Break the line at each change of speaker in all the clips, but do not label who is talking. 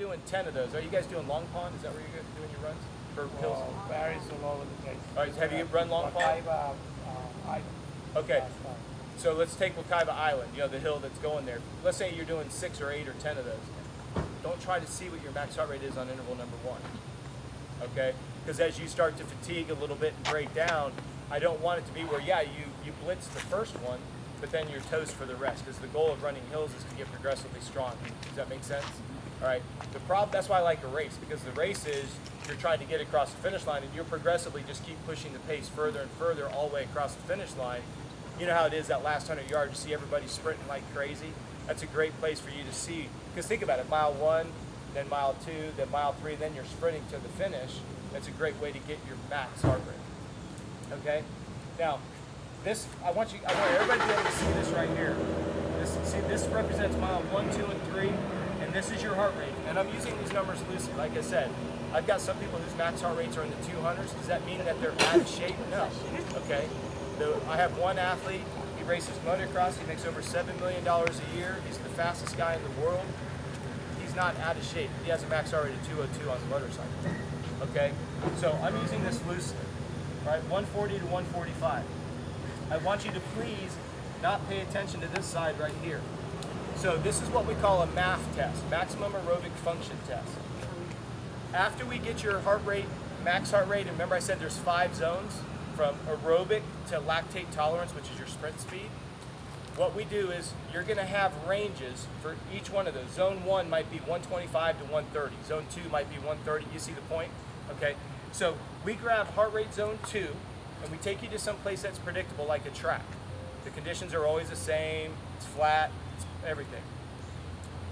doing 10 of those, are you guys doing Long Pond? Is that where you're doing your runs for hills?
Varies all over the place.
All right, have you run Long Pond? Okay. So let's take Wakaiba Island, you know, the hill that's going there. Let's say you're doing 6 or 8 or 10 of those. Don't try to see what your max heart rate is on interval number 1. Okay? Because as you start to fatigue a little bit and break down, I don't want it to be where, yeah, you blitz the first one, but then you're toast for the rest. Because the goal of running hills is to get progressively strong. Does that make sense? All right. The problem, that's why I like a race, because the race is you're trying to get across the finish line, and you'll progressively just keep pushing the pace further and further all the way across the finish line. You know how it is that last 100 yards, you see everybody sprinting like crazy. That's a great place for you to see. Because think about it, mile 1, then mile 2, then mile 3, then you're sprinting to the finish. That's a great way to get your max heart rate. Okay? Now, this, I want everybody to be able to see this right here. This represents mile 1, 2, and 3, and this is your heart rate. And I'm using these numbers loosely. Like I said, I've got some people whose max heart rates are in the 200s. Does that mean that they're out of shape? No. Okay? I have one athlete, he races motocross, he makes over $7 million a year, he's the fastest guy in the world. He's not out of shape. He has a max heart rate of 202 on the motorcycle. Okay? So I'm using this loosely. All right, 140 to 145. I want you to please not pay attention to this side right here. So this is what we call a MAF test, maximum aerobic function test. After we get your heart rate, max heart rate, and remember I said there's 5 zones, from aerobic to lactate tolerance, which is your sprint speed. What we do is you're going to have ranges for each one of those. Zone 1 might be 125 to 130. Zone 2 might be 130. You see the point? Okay. So we grab heart rate zone 2 and we take you to some place that's predictable, like a track. The conditions are always the same. It's flat. It's everything.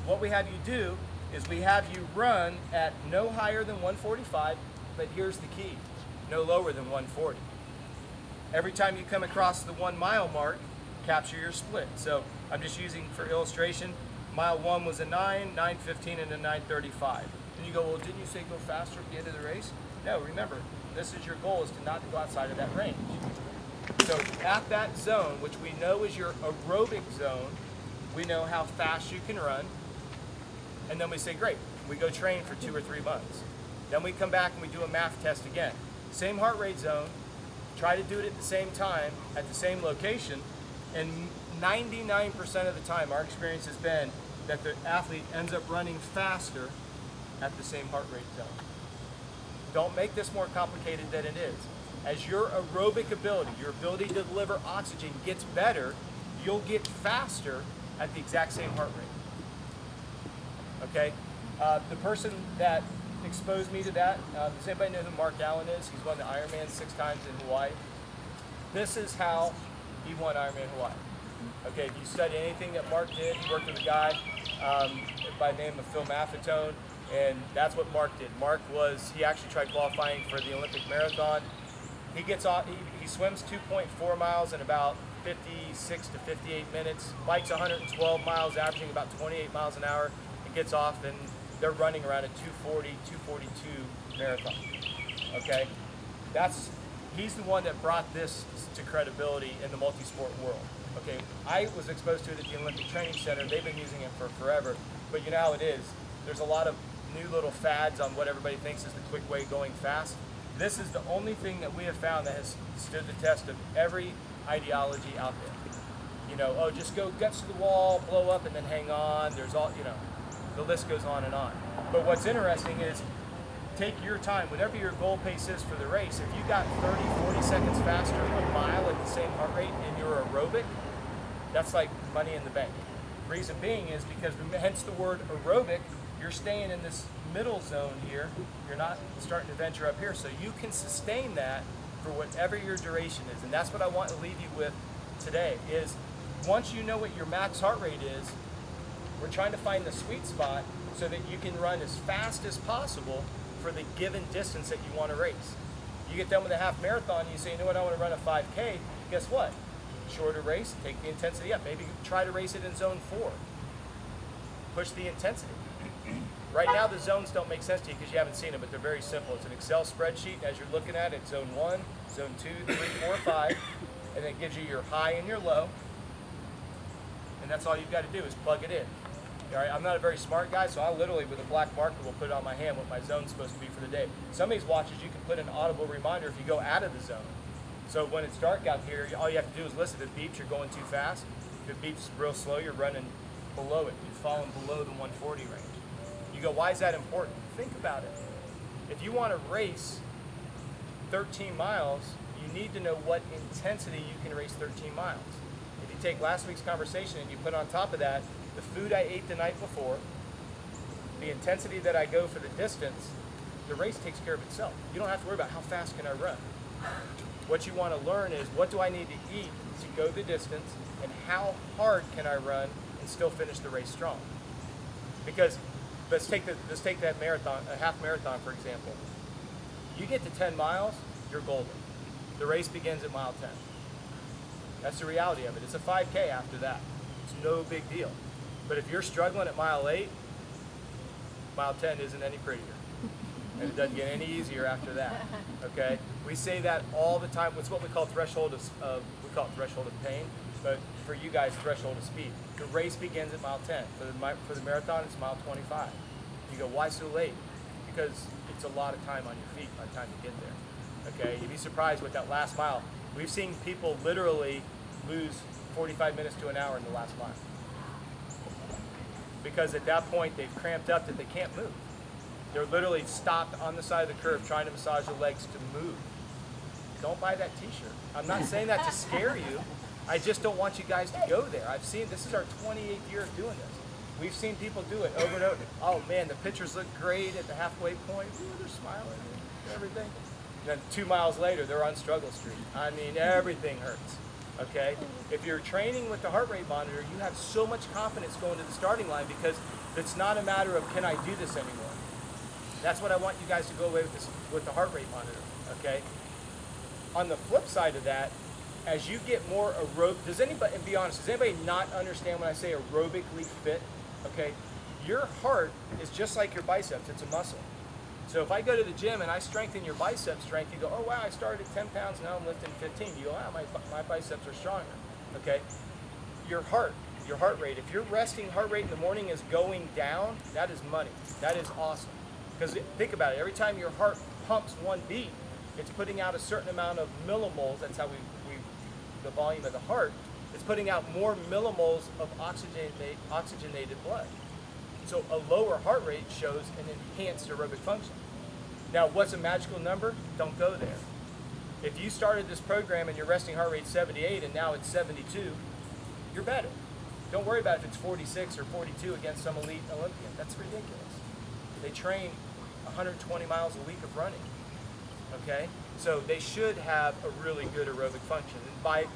What we have you do is we have you run at no higher than 145, but here's the key, no lower than 140. Every time you come across the 1 mile mark, capture your split. So I'm just using for illustration, mile 1 was a 9, 9:15, and a 9:35. And you go, well, didn't you say go faster at the end of the race? No, remember, this is your goal, is to not go outside of that range. So at that zone, which we know is your aerobic zone, we know how fast you can run. And then we say, great, we go train for 2 or 3 months. Then we come back and we do a MAF test again. Same heart rate zone, try to do it at the same time, at the same location, and 99% of the time our experience has been that the athlete ends up running faster at the same heart rate zone. Don't make this more complicated than it is. As your aerobic ability, your ability to deliver oxygen gets better, you'll get faster at the exact same heart rate. Okay? The person that exposed me to that, does anybody know who Mark Allen is? He's won the Ironman 6 times in Hawaii. This is how he won Ironman Hawaii. Okay, if you study anything that Mark did, he worked with a guy by the name of Phil Maffetone, and that's what Mark did. He actually tried qualifying for the Olympic marathon. He gets off, he swims 2.4 miles in about 56 to 58 minutes, bikes 112 miles, averaging about 28 miles an hour, and gets off, and they're running around a 240, 242 marathon. Okay? He's the one that brought this to credibility in the multi-sport world. Okay, I was exposed to it at the Olympic Training Center. They've been using it for forever. But you know how it is. There's a lot of new little fads on what everybody thinks is the quick way going fast. This is the only thing that we have found that has stood the test of every ideology out there. You know, oh, just go guts to the wall, blow up, and then hang on. There's all, you know, the list goes on and on. But what's interesting is take your time, whatever your goal pace is for the race. If you got 30, 40 seconds faster a mile at the same heart rate in your aerobic, that's like money in the bank. Reason being is because, hence the word aerobic, you're staying in this middle zone here. You're not starting to venture up here. So you can sustain that for whatever your duration is. And that's what I want to leave you with today is once you know what your max heart rate is, we're trying to find the sweet spot so that you can run as fast as possible for the given distance that you want to race. You get done with a half marathon and you say, you know what, I want to run a 5K. Guess what? Shorter race, take the intensity up. Maybe try to race it in zone 4. Push the intensity. Right now the zones don't make sense to you because you haven't seen them, but they're very simple. It's an Excel spreadsheet. As you're looking at it, zone 1, zone 2, 3, 4, 5, and it gives you your high and your low. And that's all you've got to do is plug it in. All right, I'm not a very smart guy, so I literally, with a black marker, will put it on my hand what my zone's supposed to be for the day. Some of these watches, you can put an audible reminder if you go out of the zone. So when it's dark out here, all you have to do is listen. If it beeps, you're going too fast. If it beeps real slow, you're running below it. You're falling below the 140 range. You go, why is that important? Think about it. If you want to race 13 miles, you need to know what intensity you can race 13 miles. If you take last week's conversation and you put on top of that the food I ate the night before, the intensity that I go for the distance, the race takes care of itself. You don't have to worry about how fast can I run. What you want to learn is, what do I need to eat to go the distance, and how hard can I run and still finish the race strong? Because let's take that marathon, a half marathon for example. You get to 10 miles, you're golden. The race begins at mile 10. That's the reality of it. It's a 5K after that. It's no big deal. But if you're struggling at mile 8, mile 10 isn't any prettier. And it doesn't get any easier after that, okay? We say that all the time. It's what we call threshold of threshold of pain, but for you guys, threshold of speed. The race begins at mile 10. For the marathon, it's mile 25. You go, why so late? Because it's a lot of time on your feet by the time you get there, okay? You'd be surprised with that last mile. We've seen people literally lose 45 minutes to an hour in the last mile. Because at that point, they've cramped up that they can't move. They're literally stopped on the side of the curve trying to massage the legs to move. Don't buy that t-shirt. I'm not saying that to scare you. I just don't want you guys to go there. I've seen, this is our 28th year of doing this. We've seen people do it over and over. Oh man, the pictures look great at the halfway point. Ooh, they're smiling and everything. And then 2 miles later, they're on struggle street. I mean, everything hurts. Okay? If you're training with the heart rate monitor, you have so much confidence going to the starting line, because it's not a matter of, can I do this anymore? That's what I want you guys to go away with, this, with the heart rate monitor, okay? On the flip side of that, as you get more aerobic, does anybody, and be honest, does anybody not understand when I say aerobically fit? Okay, your heart is just like your biceps, it's a muscle. So if I go to the gym and I strengthen your bicep strength, you go, oh wow, I started at 10 pounds, now I'm lifting 15. You go, wow, my biceps are stronger, okay? Your heart rate, if your resting heart rate in the morning is going down, that is money, that is awesome. Because think about it, every time your heart pumps one beat, it's putting out a certain amount of millimoles. That's how the volume of the heart. It's putting out more millimoles of oxygenated blood. So a lower heart rate shows an enhanced aerobic function. Now, what's a magical number? Don't go there. If you started this program and your resting heart rate 78 and now it's 72, you're better. Don't worry about if it's 46 or 42 against some elite Olympian. That's ridiculous. They train 120 miles a week of running, okay? So they should have a really good aerobic function. And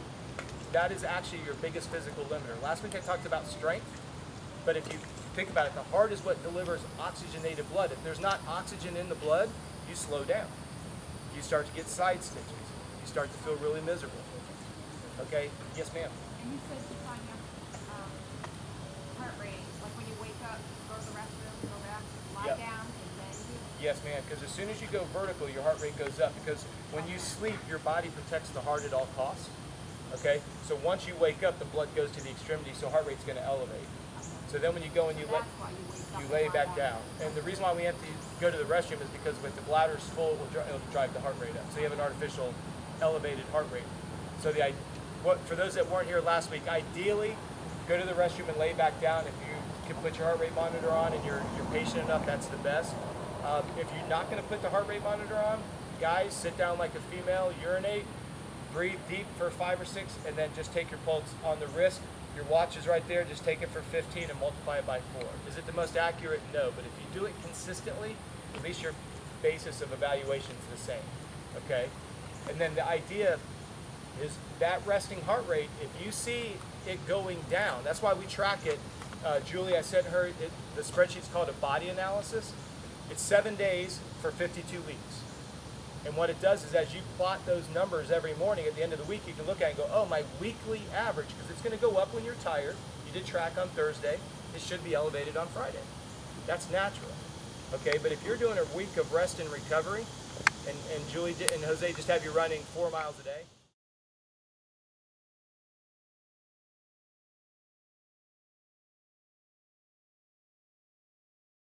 that is actually your biggest physical limiter. Last week I talked about strength, but if you think about it, the heart is what delivers oxygenated blood. If there's not oxygen in the blood, you slow down. You start to get side stitches. You start to feel really miserable, okay? Yes, ma'am?
And you said keep on your heart rate, like when you wake up, go to the restroom, go back, lie down, and then you...
Yes, ma'am, because as soon as you go vertical, your heart rate goes up, because when you sleep, your body protects the heart at all costs, okay? So once you wake up, the blood goes to the extremity, so heart rate's going to elevate. So then when you go and you lay back down. And the reason why we have to go to the restroom is because if the bladder's full, it'll drive the heart rate up. So you have an artificial elevated heart rate. So for those that weren't here last week, ideally, go to the restroom and lay back down. If you can put your heart rate monitor on and you're patient enough, that's the best. If you're not going to put the heart rate monitor on, guys, sit down like a female, urinate, breathe deep for 5 or 6, and then just take your pulse on the wrist. Your watch is right there, just take it for 15 and multiply it by 4. Is it the most accurate? No, but if you do it consistently, at least your basis of evaluation is the same, okay? And then the idea is that resting heart rate, if you see it going down, that's why we track it. Julie, I sent her, the spreadsheet's called a body analysis. It's 7 days for 52 weeks. And what it does is as you plot those numbers every morning at the end of the week, you can look at it and go, oh, my weekly average, because it's going to go up when you're tired. You did track on Thursday. It should be elevated on Friday. That's natural. Okay, but if you're doing a week of rest and recovery, and Julie and Jose just have you running 4 miles a day,